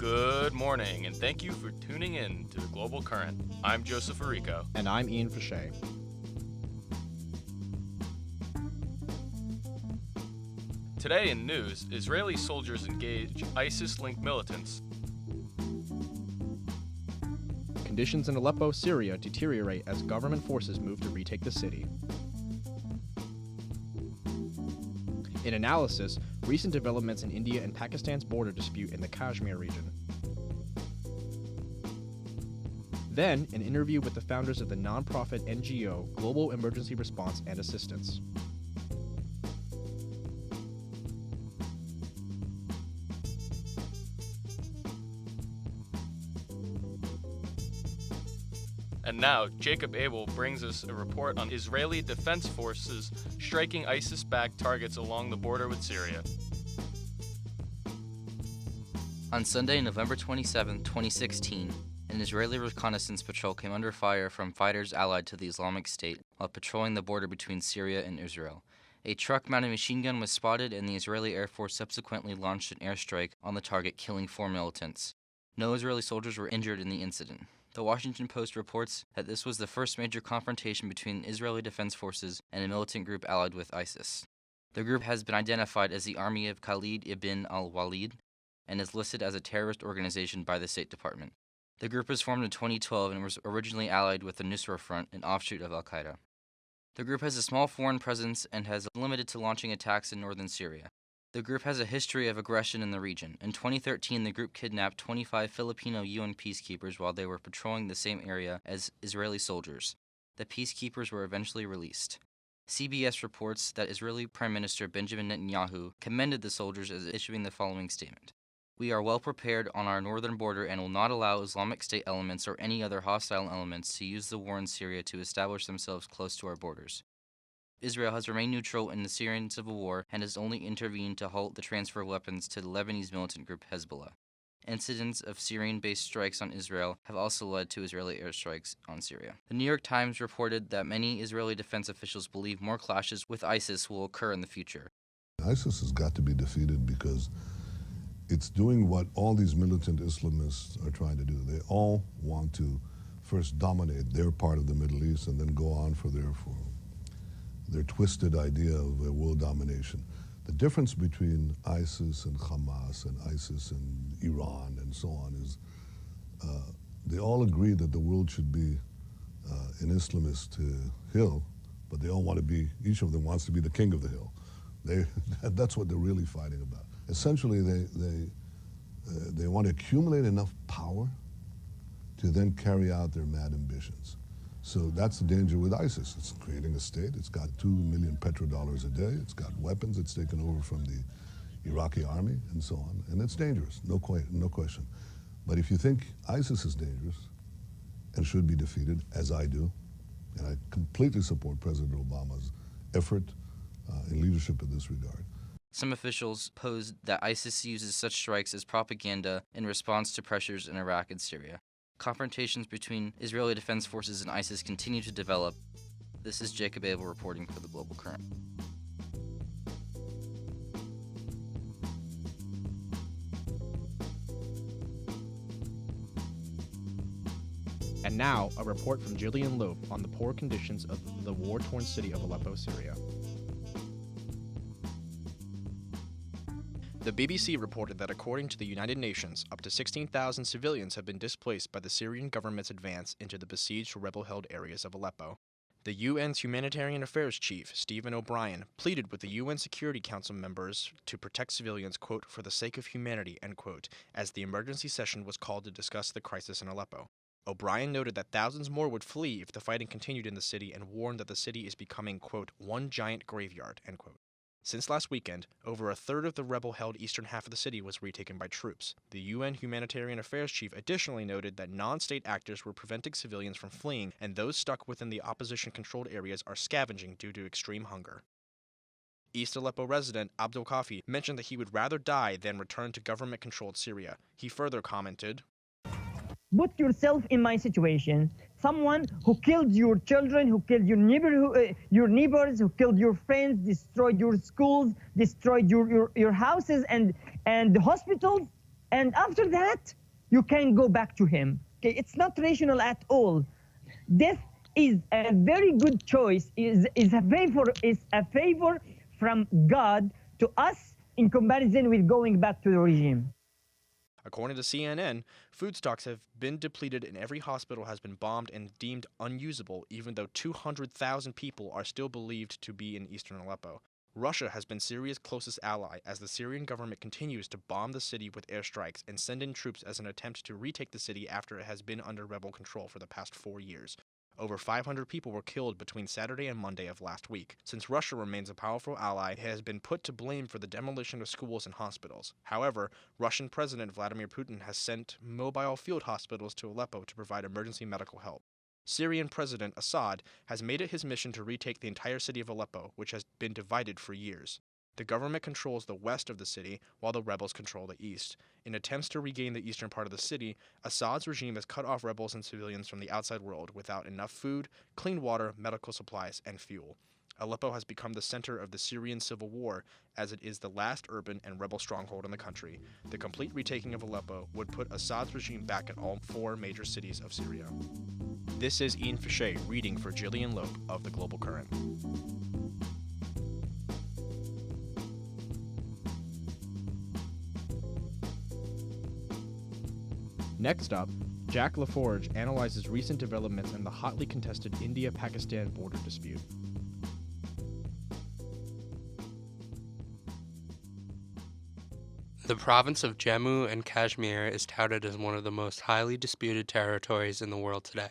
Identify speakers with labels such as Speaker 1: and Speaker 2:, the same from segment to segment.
Speaker 1: Good morning, and thank you for tuning in to the Global Current. I'm Joseph Arico.
Speaker 2: And I'm Ian Fashea.
Speaker 1: Today in news, Israeli soldiers engage ISIS-linked militants.
Speaker 2: Conditions in Aleppo, Syria deteriorate as government forces move to retake the city. In analysis, recent developments in India and Pakistan's border dispute in the Kashmir region. Then, an interview with the founders of the nonprofit NGO Global Emergency Response and Assistance.
Speaker 1: And now, Jacob Abel brings us a report on Israeli Defense Forces striking ISIS-backed targets along the border with Syria.
Speaker 3: On Sunday, November 27, 2016, an Israeli reconnaissance patrol came under fire from fighters allied to the Islamic State while patrolling the border between Syria and Israel. A truck-mounted machine gun was spotted, and the Israeli Air Force subsequently launched an airstrike on the target, killing 4 militants. No Israeli soldiers were injured in the incident. The Washington Post reports that this was the first major confrontation between Israeli Defense Forces and a militant group allied with ISIS. The group has been identified as the Army of Khalid ibn al-Walid and is listed as a terrorist organization by the State Department. The group was formed in 2012 and was originally allied with the Nusra Front, an offshoot of al-Qaeda. The group has a small foreign presence and has limited to launching attacks in northern Syria. The group has a history of aggression in the region. In 2013, the group kidnapped 25 Filipino UN peacekeepers while they were patrolling the same area as Israeli soldiers. The peacekeepers were eventually released. CBS reports that Israeli Prime Minister Benjamin Netanyahu commended the soldiers as issuing the following statement. "We are well prepared on our northern border and will not allow Islamic State elements or any other hostile elements to use the war in Syria to establish themselves close to our borders. Israel has remained neutral in the Syrian civil war and has only intervened to halt the transfer of weapons to the Lebanese militant group Hezbollah. Incidents of Syrian-based strikes on Israel have also led to Israeli airstrikes on Syria." The New York Times reported that many Israeli defense officials believe more clashes with ISIS will occur in the future.
Speaker 4: ISIS has got to be defeated because it's doing what all these militant Islamists are trying to do. They all want to first dominate their part of the Middle East and then go on for their twisted idea of world domination. The difference between ISIS and Hamas and ISIS and Iran and so on is they all agree that the world should be an Islamist hill, but they all want to be, each of them wants to be the king of the hill. That's what they're really fighting about. Essentially, they want to accumulate enough power to then carry out their mad ambitions. So that's the danger with ISIS. It's creating a state. It's got 2 million petrodollars a day. It's got weapons it's taken over from the Iraqi army and so on. And it's dangerous, no question. But if you think ISIS is dangerous and should be defeated, as I do, and I completely support President Obama's effort in leadership in this regard.
Speaker 3: Some officials posed that ISIS uses such strikes as propaganda in response to pressures in Iraq and Syria. Confrontations between Israeli Defense Forces and ISIS continue to develop. This is Jacob Abel reporting for the Global Current.
Speaker 2: And now, a report from Gillian Loeb on the poor conditions of the war-torn city of Aleppo, Syria. The BBC reported that according to the United Nations, up to 16,000 civilians have been displaced by the Syrian government's advance into the besieged rebel-held areas of Aleppo. The UN's Humanitarian Affairs Chief, Stephen O'Brien, pleaded with the UN Security Council members to protect civilians, quote, "for the sake of humanity," end quote, as the emergency session was called to discuss the crisis in Aleppo. O'Brien noted that thousands more would flee if the fighting continued in the city and warned that the city is becoming, quote, "one giant graveyard," end quote. Since last weekend, over a third of the rebel-held eastern half of the city was retaken by troops. The UN Humanitarian Affairs Chief additionally noted that non-state actors were preventing civilians from fleeing, and those stuck within the opposition-controlled areas are scavenging due to extreme hunger. East Aleppo resident Abdul Kafi mentioned that he would rather die than return to government-controlled Syria. He further commented,
Speaker 5: "Put yourself in my situation. Someone who killed your children, who killed your neighbors, who killed your friends, destroyed your schools, destroyed your houses and the hospitals, And after that, you can go back to him. Okay, it's not rational at all. Death is a very good choice, is a favor from God to us in comparison with going back to the regime.
Speaker 2: According to CNN, food stocks have been depleted and every hospital has been bombed and deemed unusable, even though 200,000 people are still believed to be in Eastern Aleppo. Russia has been Syria's closest ally as the Syrian government continues to bomb the city with airstrikes and send in troops as an attempt to retake the city after it has been under rebel control for the past 4 years. Over 500 people were killed between Saturday and Monday of last week. Since Russia remains a powerful ally, it has been put to blame for the demolition of schools and hospitals. However, Russian President Vladimir Putin has sent mobile field hospitals to Aleppo to provide emergency medical help. Syrian President Assad has made it his mission to retake the entire city of Aleppo, which has been divided for years. The government controls the west of the city, while the rebels control the east. In attempts to regain the eastern part of the city, Assad's regime has cut off rebels and civilians from the outside world without enough food, clean water, medical supplies, and fuel. Aleppo has become the center of the Syrian civil war, as it is the last urban and rebel stronghold in the country. The complete retaking of Aleppo would put Assad's regime back in all 4 major cities of Syria. This is Ian Fichet reading for Gillian Lope of The Global Current. Next up, Jack LaForge analyzes recent developments in the hotly contested India-Pakistan border dispute.
Speaker 6: The province of Jammu and Kashmir is touted as one of the most highly disputed territories in the world today.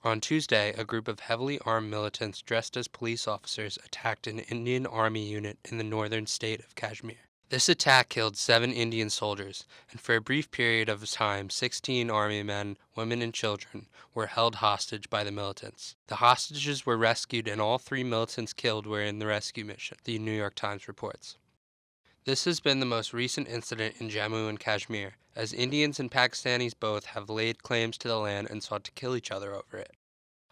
Speaker 6: On Tuesday, a group of heavily armed militants dressed as police officers attacked an Indian Army unit in the northern state of Kashmir. This attack killed 7 Indian soldiers, and for a brief period of time, 16 Army men, women, and children were held hostage by the militants. The hostages were rescued, and all 3 militants killed were in the rescue mission, the New York Times reports. This has been the most recent incident in Jammu and Kashmir, as Indians and Pakistanis both have laid claims to the land and sought to kill each other over it.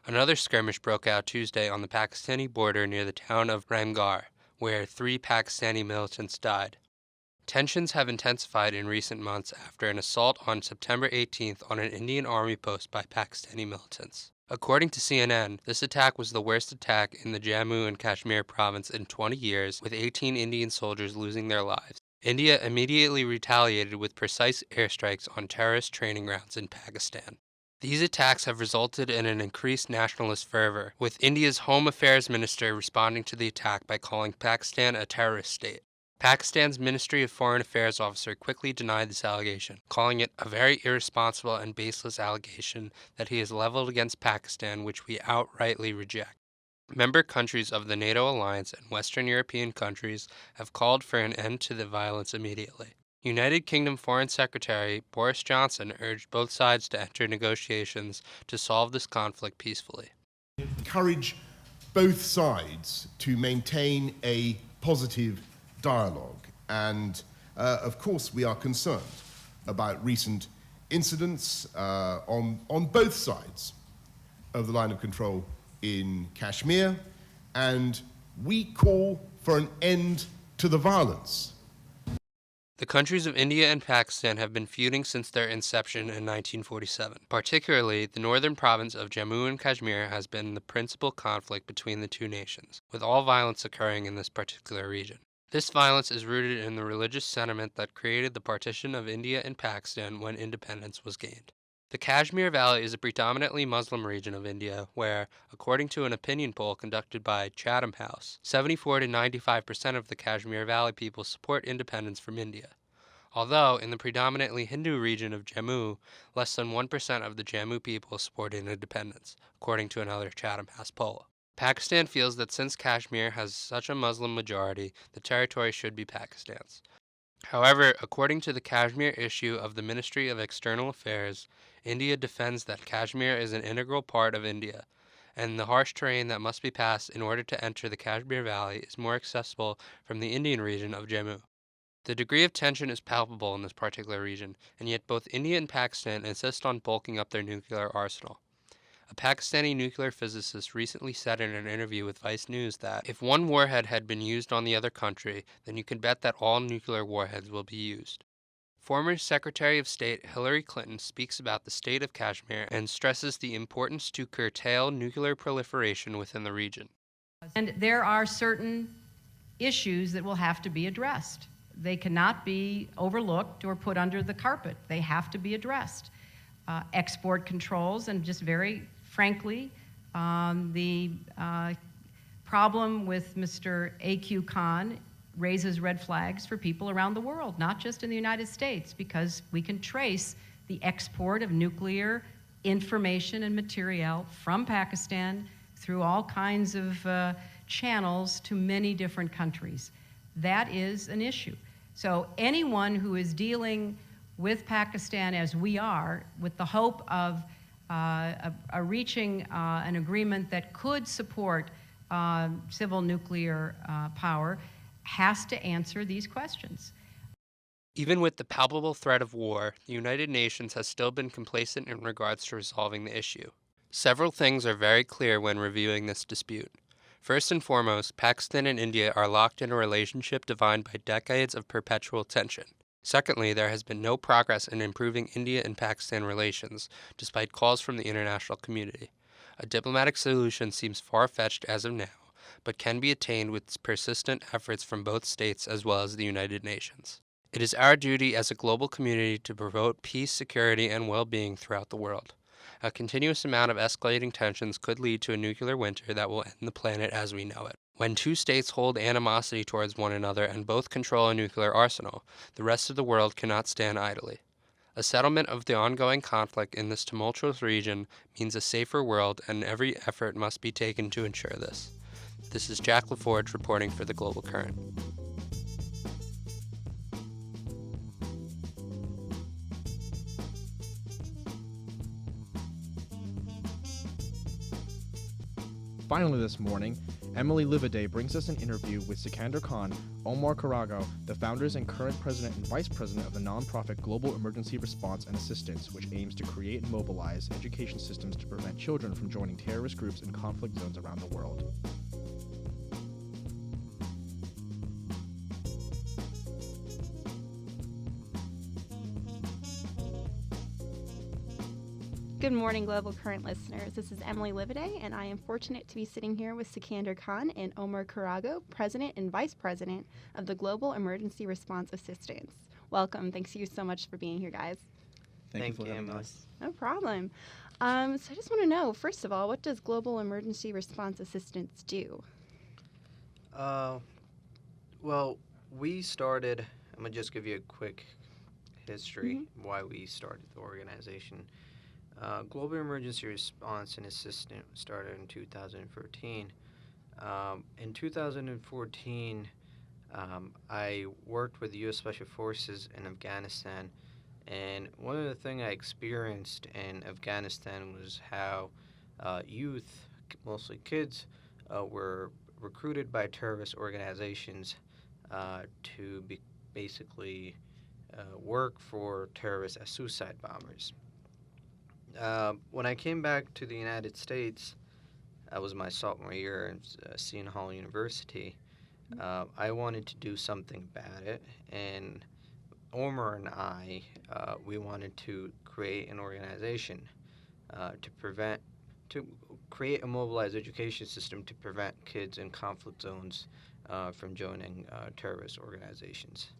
Speaker 6: Another skirmish broke out Tuesday on the Pakistani border near the town of Ramgarh, where 3 Pakistani militants died. Tensions have intensified in recent months after an assault on September 18th on an Indian Army post by Pakistani militants. According to CNN, this attack was the worst attack in the Jammu and Kashmir province in 20 years, with 18 Indian soldiers losing their lives. India immediately retaliated with precise airstrikes on terrorist training grounds in Pakistan. These attacks have resulted in an increased nationalist fervor, with India's Home Affairs Minister responding to the attack by calling Pakistan a terrorist state. Pakistan's Ministry of Foreign Affairs officer quickly denied this allegation, calling it a very irresponsible and baseless allegation that he has leveled against Pakistan, which we outrightly reject. Member countries of the NATO alliance and Western European countries have called for an end to the violence immediately. United Kingdom Foreign Secretary Boris Johnson urged both sides to enter negotiations to solve this conflict peacefully.
Speaker 7: Encourage both sides to maintain a positive dialogue, and of course we are concerned about recent incidents on both sides of the line of control in Kashmir, and we call for an end to the violence.
Speaker 6: The countries of India and Pakistan have been feuding since their inception in 1947. Particularly, the northern province of Jammu and Kashmir has been the principal conflict between the 2 nations, with all violence occurring in this particular region. This violence is rooted in the religious sentiment that created the partition of India and Pakistan when independence was gained. The Kashmir Valley is a predominantly Muslim region of India where, according to an opinion poll conducted by Chatham House, 74 to 95% of the Kashmir Valley people support independence from India. Although, in the predominantly Hindu region of Jammu, less than 1% of the Jammu people supported independence, according to another Chatham House poll. Pakistan feels that since Kashmir has such a Muslim majority, the territory should be Pakistan's. However, according to the Kashmir issue of the Ministry of External Affairs, India defends that Kashmir is an integral part of India, and the harsh terrain that must be passed in order to enter the Kashmir Valley is more accessible from the Indian region of Jammu. The degree of tension is palpable in this particular region, and yet both India and Pakistan insist on bulking up their nuclear arsenal. A Pakistani nuclear physicist recently said in an interview with Vice News that if one warhead had been used on the other country, then you can bet that all nuclear warheads will be used. Former Secretary of State Hillary Clinton speaks about the state of Kashmir and stresses the importance to curtail nuclear proliferation within the region.
Speaker 8: And there are certain issues that will have to be addressed. They cannot be overlooked or put under the carpet. They have to be addressed. Export controls, and just very frankly, the problem with Mr. A.Q. Khan raises red flags for people around the world, not just in the United States, because we can trace the export of nuclear information and material from Pakistan through all kinds of channels to many different countries. That is an issue. So anyone who is dealing with Pakistan as we are, with the hope of reaching an agreement that could support civil nuclear power, has to answer these questions.
Speaker 6: Even with the palpable threat of war, the United Nations has still been complacent in regards to resolving the issue. Several things are very clear when reviewing this dispute. First and foremost, Pakistan and India are locked in a relationship defined by decades of perpetual tension. Secondly, there has been no progress in improving India and Pakistan relations, despite calls from the international community. A diplomatic solution seems far-fetched as of now, but can be attained with persistent efforts from both states as well as the United Nations. It is our duty as a global community to promote peace, security, and well-being throughout the world. A continuous amount of escalating tensions could lead to a nuclear winter that will end the planet as we know it. When two states hold animosity towards one another and both control a nuclear arsenal, the rest of the world cannot stand idly. A settlement of the ongoing conflict in this tumultuous region means a safer world, and every effort must be taken to ensure this. This is Jack LaForge reporting for The Global Current.
Speaker 2: Finally this morning, Emily Livaday brings us an interview with Sikandar Khan, Oumar Kouraogo, the founders and current president and vice president of the nonprofit Global Emergency Response and Assistance, which aims to create and mobilize education systems to prevent children from joining terrorist groups in conflict zones around the world.
Speaker 9: Good morning, Global Current listeners. This is Emily Livaday, and I am fortunate to be sitting here with Sikandar Khan and Oumar Kouraogo, President and Vice President of the Global Emergency Response Assistance. Welcome. Thanks you so much for being here, guys.
Speaker 10: Thank you for having us.
Speaker 9: No problem. So I just want to know, first of all, what does Global Emergency Response Assistance do?
Speaker 10: Well, we started, I'm going to just give you a quick history why we started the organization. Global Emergency Response and Assistance started in 2014. In 2014, I worked with the U.S. Special Forces in Afghanistan, and one of the things I experienced in Afghanistan was how youth, mostly kids, were recruited by terrorist organizations to basically work for terrorists as suicide bombers. When I came back to the United States, that was my sophomore year at Seton Hall University, I wanted to do something about it, and Oumar and I, we wanted to create an organization to create a mobilized education system to prevent kids in conflict zones from joining terrorist organizations.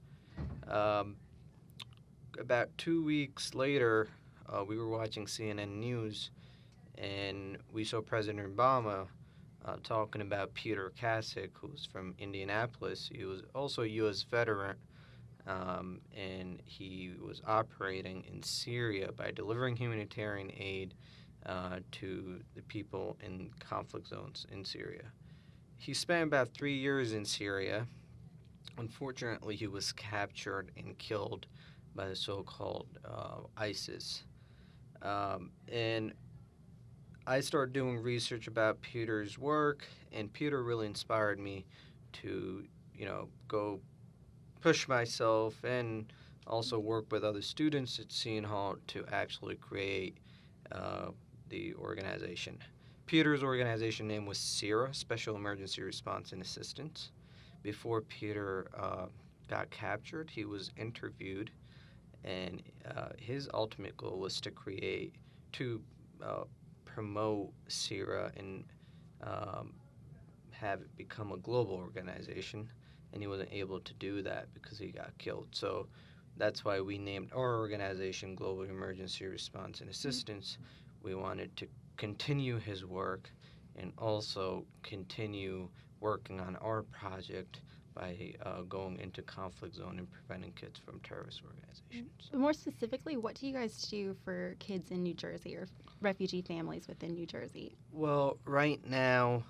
Speaker 10: About 2 weeks later, we were watching CNN News, and we saw President Obama talking about Peter Kasich, who's from Indianapolis. He was also a U.S. veteran, and he was operating in Syria by delivering humanitarian aid to the people in conflict zones in Syria. He spent about 3 years in Syria. Unfortunately, he was captured and killed by the so-called ISIS. And I started doing research about Peter's work, and Peter really inspired me to, go push myself and also work with other students at Seton Hall to actually create the organization. Peter's organization name was SERA, Special Emergency Response and Assistance. Before Peter got captured, he was interviewed, and his ultimate goal was to promote Syria and have it become a global organization, and he wasn't able to do that because he got killed. So that's why we named our organization Global Emergency Response and Assistance. We wanted to continue his work and also continue working on our project by going into conflict zone and preventing kids from terrorist organizations.
Speaker 9: But more specifically, what do you guys do for kids in New Jersey or refugee families within New Jersey?
Speaker 10: Well, right now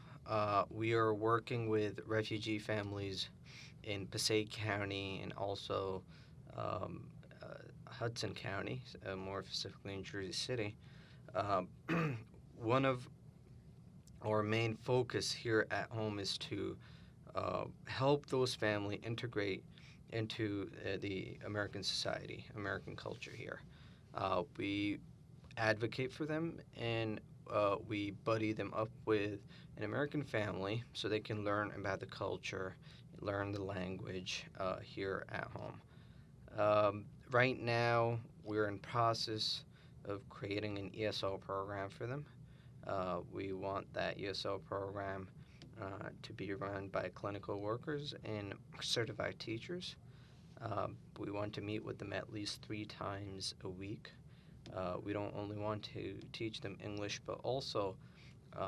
Speaker 10: we are working with refugee families in Passaic County and also Hudson County, more specifically in Jersey City. One of our main focus here at home is to help those families integrate into the American society, American culture here. We advocate for them, and we buddy them up with an American family so they can learn about the culture, learn the language here at home. Right now, we're in process of creating an ESL program for them. We want that ESL program to be run by clinical workers and certified teachers. We want to meet with them at least 3 times a week. We don't only want to teach them English, but also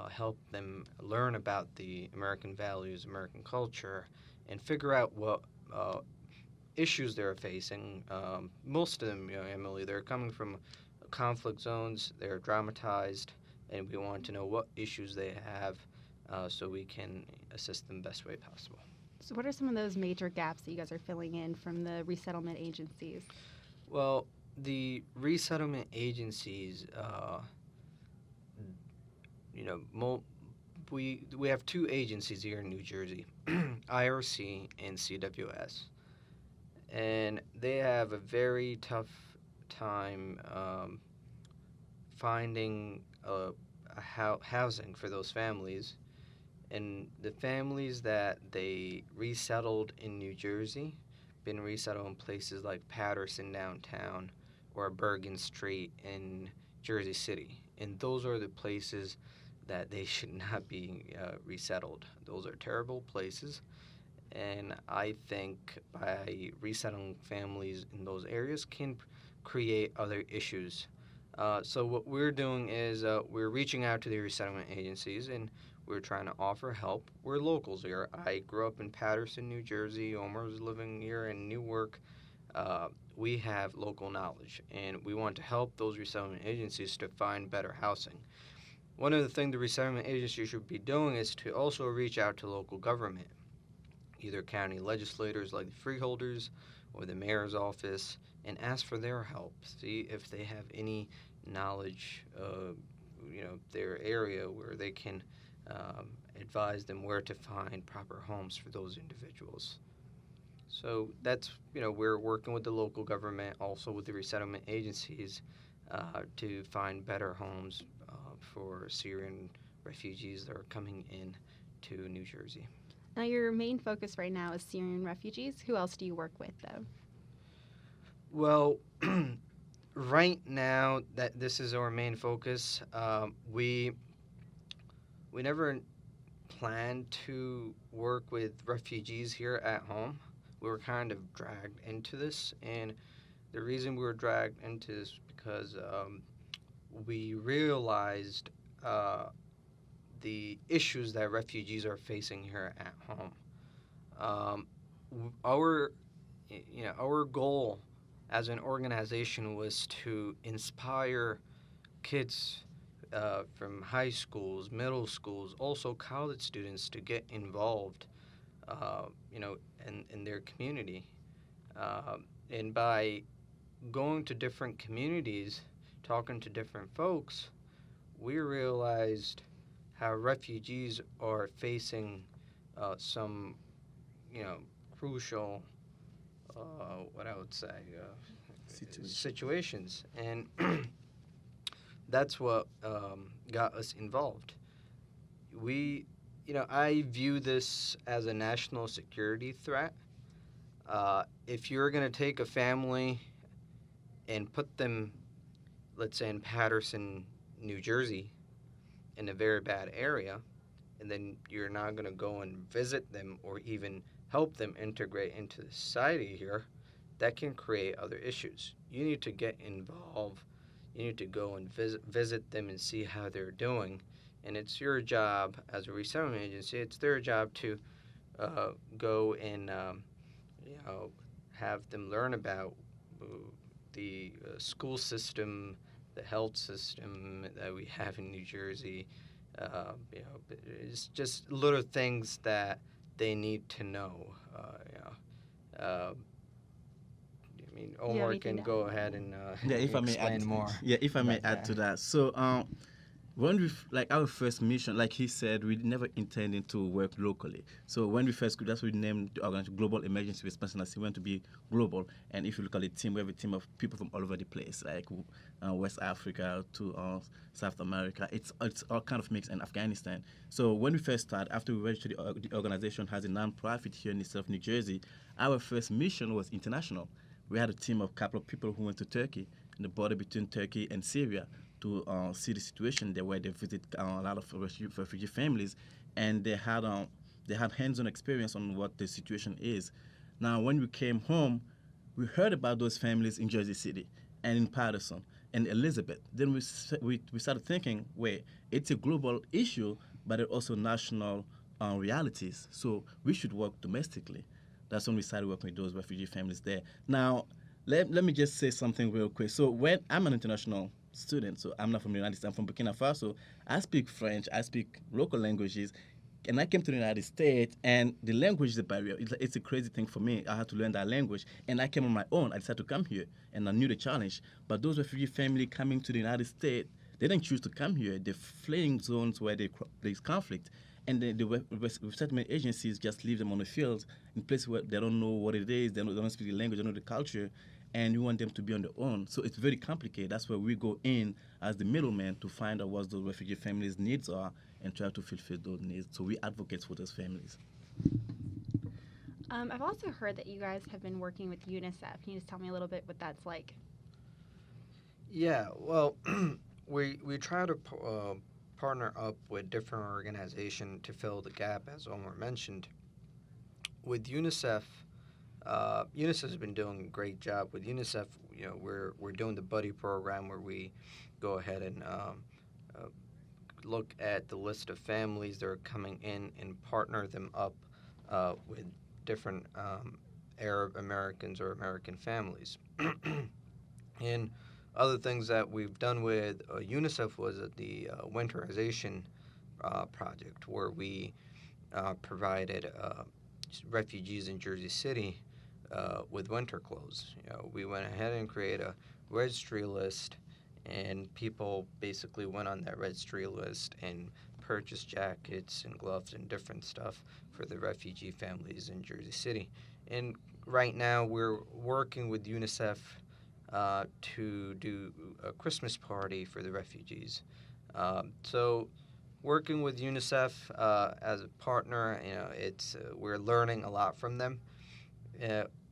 Speaker 10: help them learn about the American values, American culture, and figure out what issues they're facing. Most of them, Emily, they're coming from conflict zones, they're dramatized, and we want to know what issues they have so we can assist them best way possible.
Speaker 9: So what are some of those major gaps that you guys are filling in from the resettlement agencies?
Speaker 10: Well, the resettlement agencies, we have 2 agencies here in New Jersey, IRC and CWS, and they have a very tough time finding housing for those families. And the families that they resettled in New Jersey, been resettled in places like Patterson downtown or Bergen Street in Jersey City. And those are the places that they should not be resettled. Those are terrible places. And I think by resettling families in those areas can create other issues. So what we're doing is we're reaching out to the resettlement agencies and we're trying to offer help. We're locals here. I grew up in Patterson, New Jersey. Oumar's living here in Newark. We have local knowledge, and we want to help those resettlement agencies to find better housing. One of the things the resettlement agency should be doing is to also reach out to local government, either county legislators like the freeholders or the mayor's office, and ask for their help. See if they have any knowledge of their area where they can advise them where to find proper homes for those individuals. So that's, we're working with the local government, also with the resettlement agencies to find better homes for Syrian refugees that are coming in to New Jersey.
Speaker 9: Now, your main focus right now is Syrian refugees. Who else do you work with, though?
Speaker 10: Well, right now that this is our main focus, we never planned to work with refugees here at home. We were kind of dragged into this, and the reason we were dragged into this because we realized the issues that refugees are facing here at home. Our goal as an organization was to inspire kids from high schools, middle schools, also college students to get involved, in their community. And by going to different communities, talking to different folks, we realized how refugees are facing some, crucial, situations. And that's what got us involved. I view this as a national security threat. If you're going to take a family and put them, let's say, in Paterson, New Jersey, in a very bad area, and then you're not going to go and visit them or even help them integrate into the society here, that can create other issues. You need to get involved. You need to go and visit them and see how they're doing. And it's your job as a resettlement agency, it's their job to go and have them learn about the school system, the health system that we have in New Jersey. It's just little things that they need to know. I mean, Omar can go ahead and
Speaker 11: Yeah, if I may
Speaker 10: explain
Speaker 11: add
Speaker 10: more.
Speaker 11: Yeah, if I may
Speaker 10: about
Speaker 11: add to
Speaker 10: that.
Speaker 11: that. So when we like our first mission, like he said, we never intended to work locally. So when we first, that's what we named the organization Global Emergency Response, and we want to be global. And if you look at the team, we have a team of people from all over the place, like West Africa to South America. It's all kind of mixed in Afghanistan. So when we first started, after we registered, the organization has a non-profit here in the state of New Jersey. Our first mission was international. We had a team of a couple of people who went to Turkey, in the border between Turkey and Syria, to see the situation there, where they visit a lot of refugee families, and they had hands-on experience on what the situation is. Now, when we came home, we heard about those families in Jersey City and in Patterson and Elizabeth. Then we started thinking, wait, it's a global issue, but it also national realities. So we should work domestically. That's when we started working with those refugee families there. Now, let me just say something real quick. So when I'm an international student, so I'm not from the United States, I'm from Burkina Faso. I speak French, I speak local languages, and I came to the United States, and the language is a barrier. It's a crazy thing for me. I had to learn that language, and I came on my own. I decided to come here, and I knew the challenge. But those refugee family coming to the United States, they didn't choose to come here. They're fleeing zones where there's conflict. And the resettlement agencies just leave them on the field in places where they don't know what it is, they don't speak the language, they don't know the culture, and you want them to be on their own. So it's very complicated. That's where we go in as the middleman to find out what those refugee families' needs are and try to fulfill those needs. So we advocate for those families.
Speaker 9: I've also heard that you guys have been working with UNICEF. Can you just tell me a little bit what that's like?
Speaker 10: Yeah, well, we try to partner up with different organizations to fill the gap, as Omar mentioned. With UNICEF, UNICEF has been doing a great job. With UNICEF, we're doing the buddy program where we go ahead and look at the list of families that are coming in and partner them up with different Arab Americans or American families. And other things that we've done with UNICEF was the winterization project, where we provided refugees in Jersey City with winter clothes. We went ahead and created a registry list, and people basically went on that registry list and purchased jackets and gloves and different stuff for the refugee families in Jersey City. And right now we're working with UNICEF to do a Christmas party for the refugees. So working with UNICEF as a partner, it's we're learning a lot from them.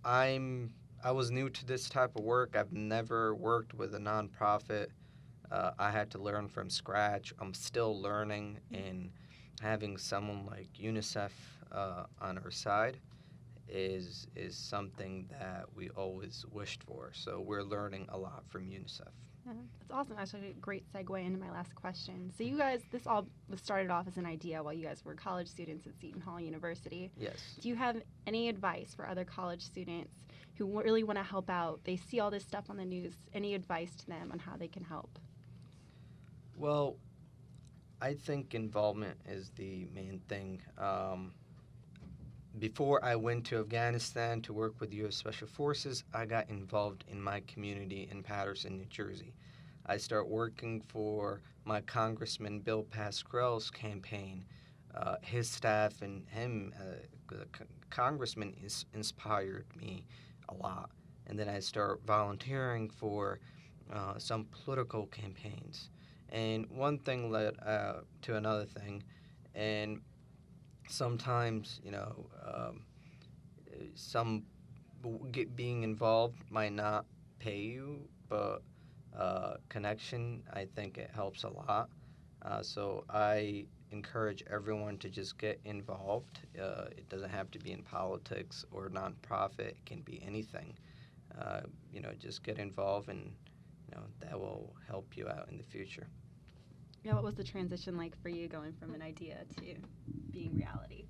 Speaker 10: I was new to this type of work. I've never worked with a nonprofit. I had to learn from scratch. I'm still learning, and having someone like UNICEF on our side is something that we always wished for. So we're learning a lot from UNICEF.
Speaker 9: Yeah, that's awesome. Actually, a great segue into my last question. So you guys, this all was started off as an idea while you guys were college students at Seton Hall University.
Speaker 10: Yes.
Speaker 9: Do you have any advice for other college students who really want to help out? They see all this stuff on the news. Any advice to them on how they can help?
Speaker 10: Well, I think involvement is the main thing. Before I went to Afghanistan to work with U.S. Special Forces, I got involved in my community in Paterson, New Jersey. I started working for my Congressman Bill Pascrell's campaign. His staff and him, the congressman, inspired me a lot. And then I started volunteering for some political campaigns. And one thing led to another thing. And sometimes, being involved might not pay you, of connection, I think it helps a lot. So I encourage everyone to just get involved. It doesn't have to be in politics or nonprofit. It can be anything. Just get involved, and that will help you out in the future.
Speaker 9: Yeah, what was the transition like for you going from an idea to being reality?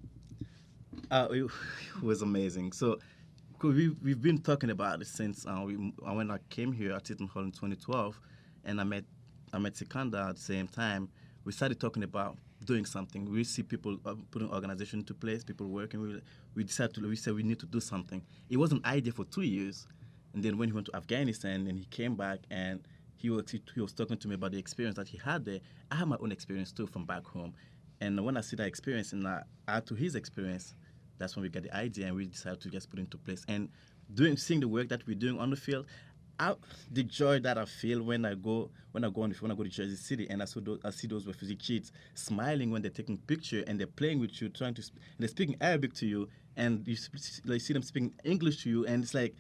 Speaker 11: It was amazing. So we've been talking about it since when I came here at Seton Hall in 2012, and I met Sikandar at the same time. We started talking about doing something. We see people putting organization into place, people working. We said we need to do something. It was an idea for 2 years, and then when he went to Afghanistan and he came back and he was talking to me about the experience that he had there. I have my own experience too from back home, and when I see that experience and I add to his experience, that's when we got the idea and we decided to just put it into place. And seeing the work that we're doing on the field, the joy that I feel when I go to Jersey City and I see those refugee kids smiling when they're taking picture and they're playing with you, they're speaking Arabic to you, and you see them speaking English to you, and it's like,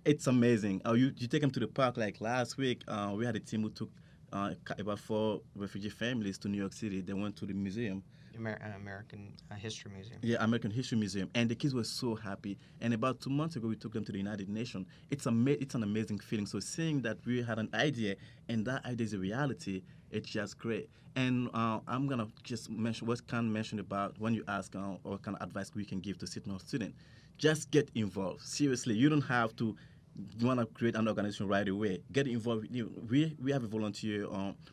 Speaker 11: it's amazing. You take them to the park. Like last week, we had a team who took about 4 refugee families to New York City. They went to the museum.
Speaker 10: American History Museum.
Speaker 11: Yeah, American History Museum. And the kids were so happy. And about 2 months ago, we took them to the United Nations. It's an amazing feeling. So seeing that we had an idea and that idea is a reality, it's just great. And I'm going to just mention what Khan mentioned about when you ask what kind of advice we can give to Seton Hall students. Just get involved. Seriously, you don't have to want to create an organization right away. Get involved. We have a volunteer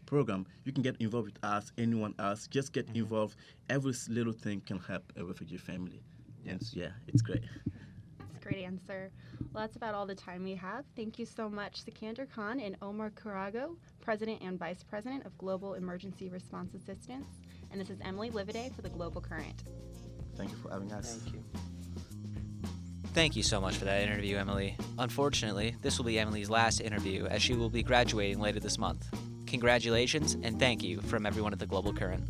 Speaker 11: program. You can get involved with us, anyone else. Just get involved. Every little thing can help a refugee family. Yes. Yeah, it's great.
Speaker 9: That's a great answer. Well, that's about all the time we have. Thank you so much, Sikandar Khan and Oumar Kouraogo, President and Vice President of Global Emergency Response Assistance. And this is Emily Livaday for the Global Current.
Speaker 11: Thank you for having us.
Speaker 10: Thank you.
Speaker 12: Thank you so much for that interview, Emily. Unfortunately, this will be Emily's last interview as she will be graduating later this month. Congratulations and thank you from everyone at the Global Current.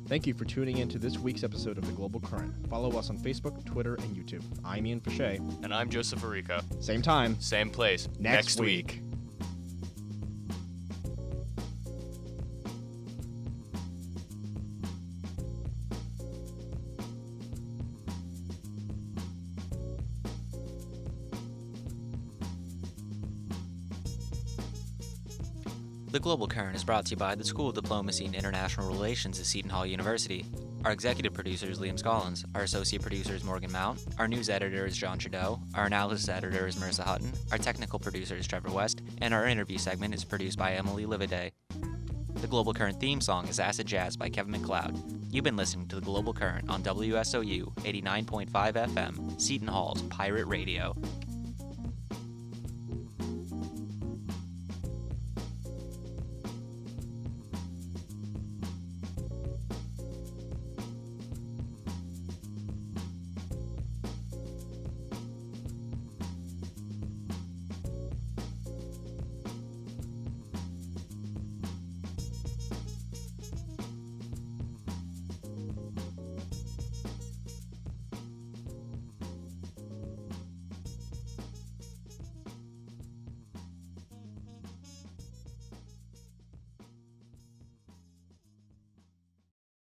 Speaker 2: Thank you for tuning in to this week's episode of The Global Current. Follow us on Facebook, Twitter, and YouTube. I'm Ian Pache.
Speaker 1: And I'm Joseph Arico.
Speaker 2: Same time.
Speaker 1: Same place.
Speaker 2: Next week.
Speaker 12: The Global Current is brought to you by the School of Diplomacy and International Relations at Seton Hall University. Our executive producer is Liam Scollins. Our associate producer is Morgan Mount. Our news editor is John Trudeau. Our analysis editor is Marissa Hutton. Our technical producer is Trevor West. And our interview segment is produced by Emily Livaday. The Global Current theme song is Acid Jazz by Kevin MacLeod. You've been listening to The Global Current on WSOU 89.5 FM, Seton Hall's Pirate Radio.